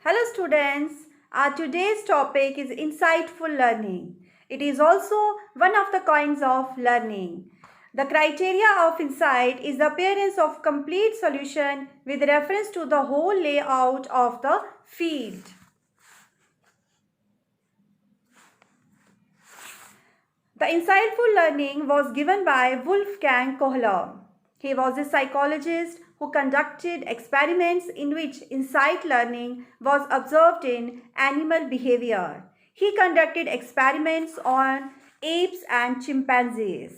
Hello students, our today's topic is insightful learning. It is also one of the kinds of learning. The criteria of insight is the appearance of complete solution with reference to the whole layout of the field. The insightful learning was given by Wolfgang Kohler. He was a psychologist who conducted experiments in which insight learning was observed in animal behavior. He conducted experiments on apes and chimpanzees.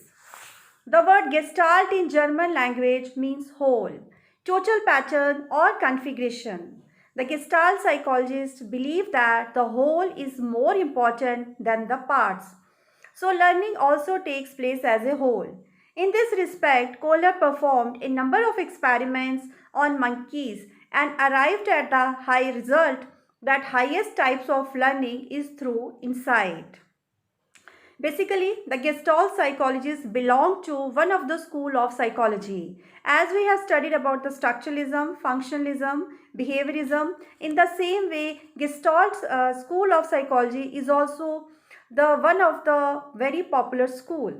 The word Gestalt in German language means whole, total pattern or configuration. The Gestalt psychologists believe that the whole is more important than the parts. So learning also takes place as a whole. In this respect, Kohler performed a number of experiments on monkeys and arrived at the high result that highest types of learning is through insight. Basically, the Gestalt psychologists belong to one of the school of psychology. As we have studied about the structuralism, functionalism, behaviorism, in the same way, Gestalt school of psychology is also the one of the very popular school.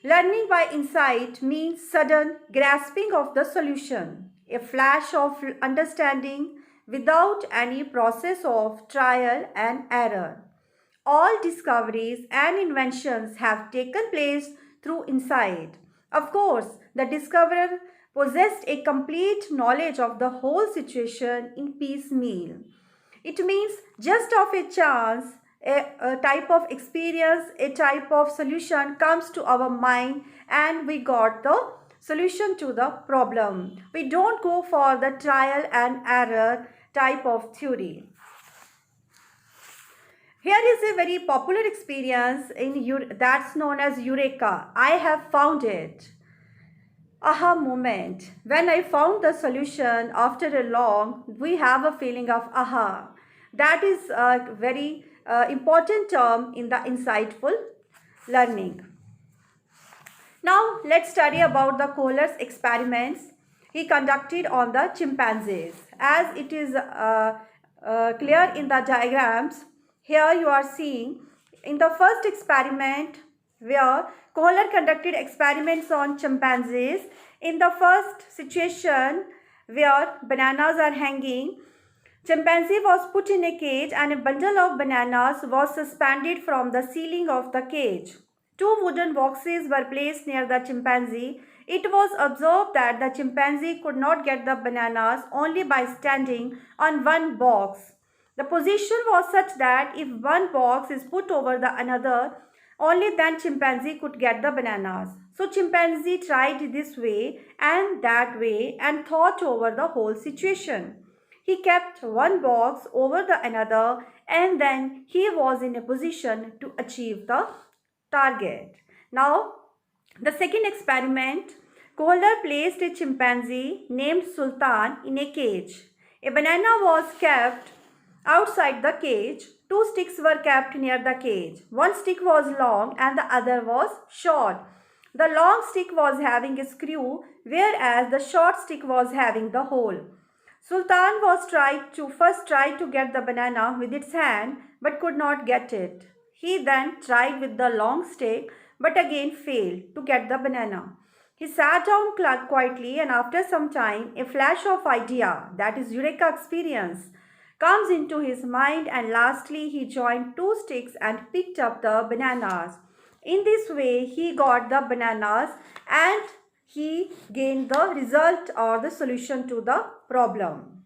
Learning by insight means sudden grasping of the solution, a flash of understanding without any process of trial and error. All discoveries and inventions have taken place through insight. Of course, the discoverer possessed a complete knowledge of the whole situation in piecemeal. It means just of a chance, a type of experience, a type of solution comes to our mind and we got the solution to the problem. We don't go for the trial and error type of theory. Here is a very popular experience that's known as Eureka. I have found it. Aha moment. When I found the solution after a long, we have a feeling of aha. That is a very important term in the insightful learning. Now let's study about the Kohler's experiments he conducted on the chimpanzees. As it is clear in the diagrams, here you are seeing in the first experiment where Kohler conducted experiments on chimpanzees. In the first situation where bananas are hanging, chimpanzee was put in a cage and a bundle of bananas was suspended from the ceiling of the cage. Two wooden boxes were placed near the chimpanzee. It was observed that the chimpanzee could not get the bananas only by standing on one box. The position was such that if one box is put over the another, only then chimpanzee could get the bananas. So chimpanzee tried this way and that way and thought over the whole situation. He kept one box over the another and then he was in a position to achieve the target. Now, the second experiment, Kohler placed a chimpanzee named Sultan in a cage. A banana was kept outside the cage. Two sticks were kept near the cage. One stick was long and the other was short. The long stick was having a screw, whereas the short stick was having the hole. Sultan was first tried to get the banana with its hand but could not get it. He then tried with the long stick but again failed to get the banana. He sat down quietly and after some time a flash of idea, that is Eureka experience, comes into his mind and lastly he joined two sticks and picked up the bananas. In this way he got the bananas and he gained the result or the solution to the problem.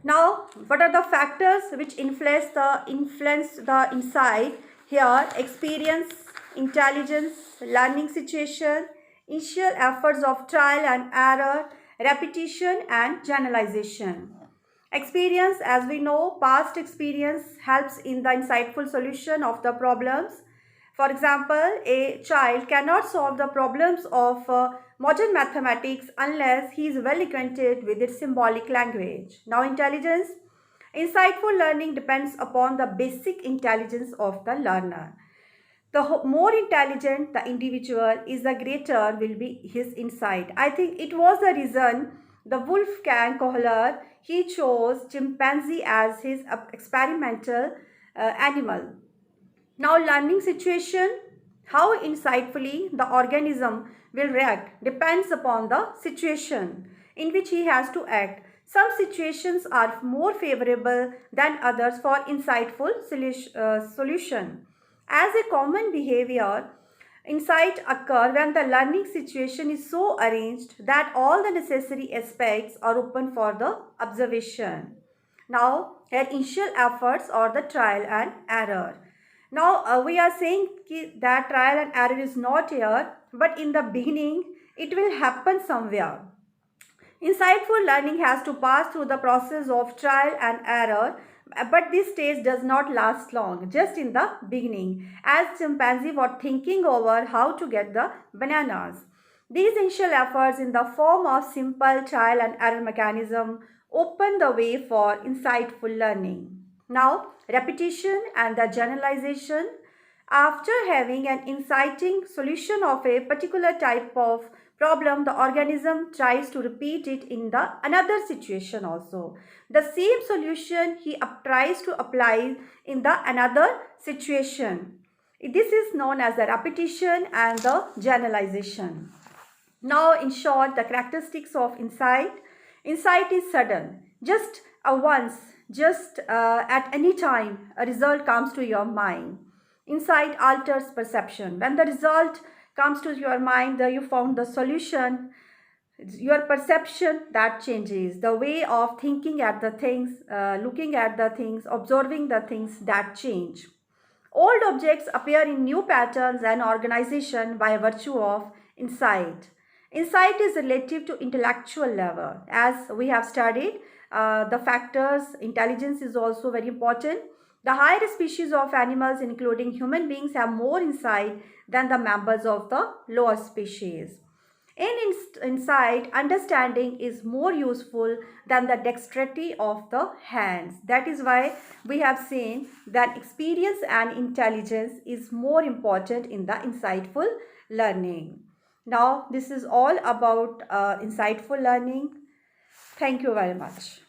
Now, what are the factors which influence the insight? Here, experience, intelligence, learning situation, initial efforts of trial and error, repetition and generalization. Experience, as we know, past experience helps in the insightful solution of the problems. For example, a child cannot solve the problems of modern mathematics unless he is well acquainted with its symbolic language. Now, intelligence. Insightful learning depends upon the basic intelligence of the learner. The more intelligent the individual is, the greater will be his insight. I think it was the reason The Wolfgang Kohler, he chose chimpanzee as his experimental animal. Now, learning situation, how insightfully the organism will react depends upon the situation in which he has to act. Some situations are more favorable than others for insightful solution. As a common behavior, insight occur when the learning situation is so arranged that all the necessary aspects are open for the observation. Now, here initial efforts or the trial and error. Now, we are saying that trial and error is not here, but in the beginning, it will happen somewhere. Insightful learning has to pass through the process of trial and error, but this stage does not last long, just in the beginning, as chimpanzees were thinking over how to get the bananas. These initial efforts in the form of simple trial and error mechanism open the way for insightful learning. Now, repetition and the generalization. After having an inciting solution of a particular type of problem, the organism tries to repeat it in the another situation also. The same solution he tries to apply in the another situation. This is known as the repetition and the generalization. Now, in short, the characteristics of insight. Insight is sudden. Just once, just at any time, a result comes to your mind. Insight alters perception. When the result comes to your mind, you found the solution, your perception that changes. The way of thinking at the things, looking at the things, observing the things that change. Old objects appear in new patterns and organization by virtue of insight. Insight is relative to intellectual level. As we have studied, the factors, intelligence is also very important. The higher species of animals, including human beings, have more insight than the members of the lower species. In insight, understanding is more useful than the dexterity of the hands. That is why we have seen that experience and intelligence is more important in the insightful learning. Now, this is all about insightful learning. Thank you very much.